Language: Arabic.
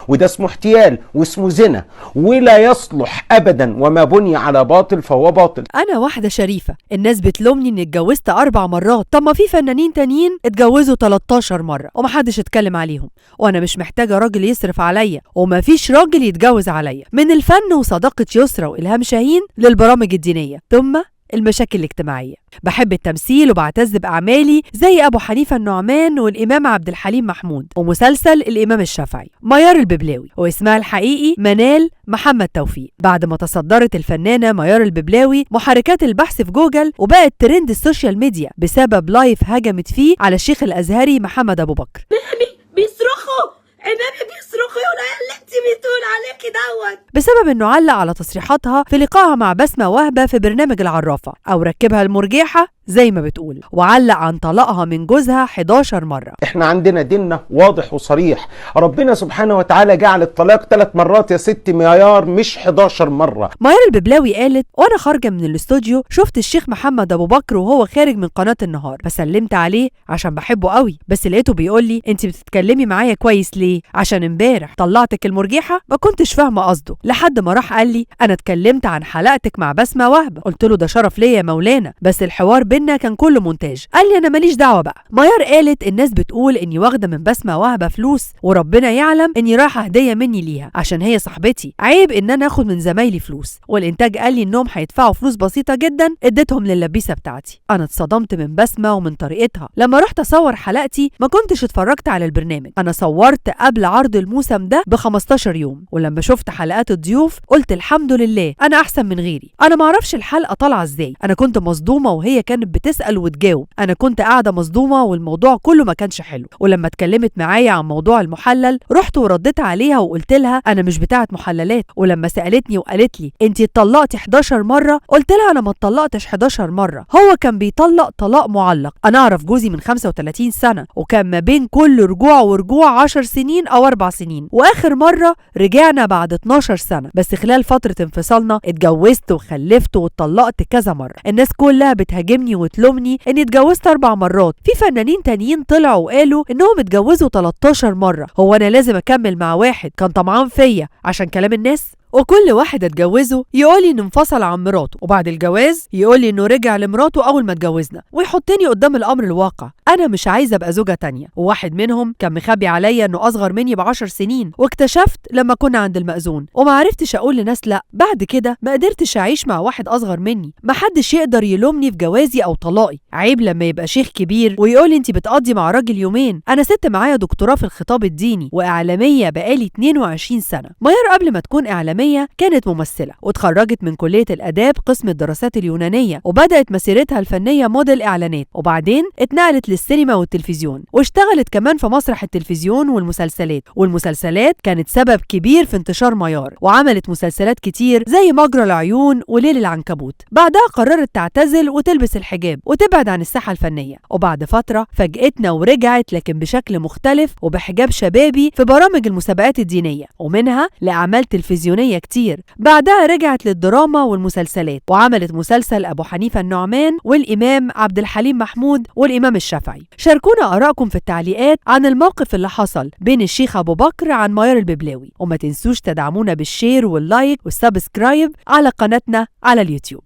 وده اسمه احتيال واسمه زنا ولا يصلح ابدا، وما بني على باطل فهو باطل. انا واحده شريفه، الناس بتلومني اني اتجوزت 4 مرات، طب ما في فنانين تانيين اتجوزوا 13 مره ومحدش اتكلم عليهم، وانا مش محتاجه راجل يصرف عليا، ومفيش راجل يتجوز عليا. من الفن وصداقه يسرا والهام شاهين للبرامج الدينيه ثم المشاكل الاجتماعية. بحب التمثيل وبعتز بأعمالي زي أبو حنيفة النعمان والإمام عبد الحليم محمود ومسلسل الإمام الشافعي. ميار الببلاوي واسمها الحقيقي منال محمد توفيق. بعد ما تصدرت الفنانة ميار الببلاوي محركات البحث في جوجل وبقت ترند السوشيال ميديا بسبب لايف هجمت فيه على الشيخ الأزهري محمد أبو بكر. بيصرخوا عمامي بيصرخوا يقولوا يا اللي انت بتقول عليكي دوت، بسبب انه علق على تصريحاتها في لقائها مع بسمة وهبة في برنامج العرافة، او ركبها المرجحة زي ما بتقول، وعلق عن طلاقها من جوزها 11 مرة. احنا عندنا ديننا واضح وصريح، ربنا سبحانه وتعالى جعل الطلاق 3 مرات يا ست ميار مش 11 مرة. ميار الببلاوي قالت وانا خارجة من الاستوديو شفت الشيخ محمد ابو بكر وهو خارج من قناة النهار، فسلمت عليه عشان بحبه قوي، بس لقيته بيقول لي انت بتتكلمي معايا كويس ليه؟ عشان امبارح طلعتك المرجحة. ما كنتش فاهمة قصده لحد ما راح قال لي انا اتكلمت عن حلقتك مع بسمة وهبة. قلت له ده شرف ليا يا مولانا، بس الحوار بينا كان كله مونتاج. قال لي انا ماليش دعوه بقى. ميار قالت الناس بتقول اني واخده من بسمة وهبة فلوس، وربنا يعلم اني رايحه هديه مني ليها عشان هي صاحبتي، عيب ان انا اخد من زمايلي فلوس. والانتاج قال لي انهم هيدفعوا فلوس بسيطه جدا اديتهم لللبيسه بتاعتي. انا اتصدمت من بسمة ومن طريقتها. لما رحت اصور حلقتي ما كنتش اتفرجت على البرنامج، انا صورت قبل عرض الموسم ده ب15 يوم، ولما شفت حلقات الضيوف قلت الحمد لله انا احسن من غيري. انا معرفش الحلقه طالعه ازاي، انا كنت مصدومه وهي كانت بتسأل وتجاوب، انا كنت قاعده مصدومه والموضوع كله ما كانش حلو. ولما اتكلمت معايا عن موضوع المحلل رحت ورديت عليها وقلت لها انا مش بتاعه محللات. ولما سالتني وقالت لي انتي اتطلقتي 11 مره، قلت لها انا ما اتطلقتش 11 مره، هو كان بيطلق طلاق معلق. انا اعرف جوزي من 35 سنه وكان ما بين كل رجوع ورجوع 10 سنين او 4 سنين، واخر مره رجعنا بعد 12 سنه، بس خلال فتره انفصالنا اتجوزت وخلفت واتطلقت كذا مره. الناس كلها بتهاجمني وتلومني اني اتجوزت 4 مرات. في فنانين تانيين طلعوا وقالوا انهم اتجوزوا 13 مرة. هو انا لازم اكمل مع واحد كان طمعان فيا عشان كلام الناس؟ وكل واحد اتجوزه يقولي انه انفصل عن مراته، وبعد الجواز يقولي انه رجع لمراته اول ما اتجوزنا، ويحطني قدام الامر الواقع. انا مش عايزه ابقى زوجه تانية. وواحد منهم كان مخبي عليا انه اصغر مني ب10 سنين، واكتشفت لما كنا عند المأذون، وما عرفتش اقول لناس لا. بعد كده ما قدرتش اعيش مع واحد اصغر مني. ما حدش يقدر يلومني في جوازي او طلاقي. عيب لما يبقى شيخ كبير ويقولي انت بتقضي مع راجل يومين. انا ست معايا دكتوراه في الخطاب الديني واعلاميه بقالي 22 سنه. ميار قبل ما تكون اعلاميه كانت ممثلة، واتخرجت من كلية الآداب قسم الدراسات اليونانية، وبدأت مسيرتها الفنية موديل إعلانات، وبعدين اتنقلت للسينما والتلفزيون، واشتغلت كمان في مسرح التلفزيون والمسلسلات كانت سبب كبير في انتشار ميار، وعملت مسلسلات كتير زي مجرى العيون وليل العنكبوت. بعدها قررت تعتزل وتلبس الحجاب وتبعد عن الساحة الفنية، وبعد فترة فاجأتنا ورجعت لكن بشكل مختلف وبحجاب شبابي في برامج المسابقات الدينية، ومنها لأعمال تلفزيونية كتير. بعدها رجعت للدراما والمسلسلات، وعملت مسلسل أبو حنيفة النعمان والإمام عبد الحليم محمود والإمام الشافعي. شاركونا آرائكم في التعليقات عن الموقف اللي حصل بين الشيخ أبو بكر عن ميار الببلاوي، وما تنسوش تدعمونا بالشير واللايك والسبسكرايب على قناتنا على اليوتيوب.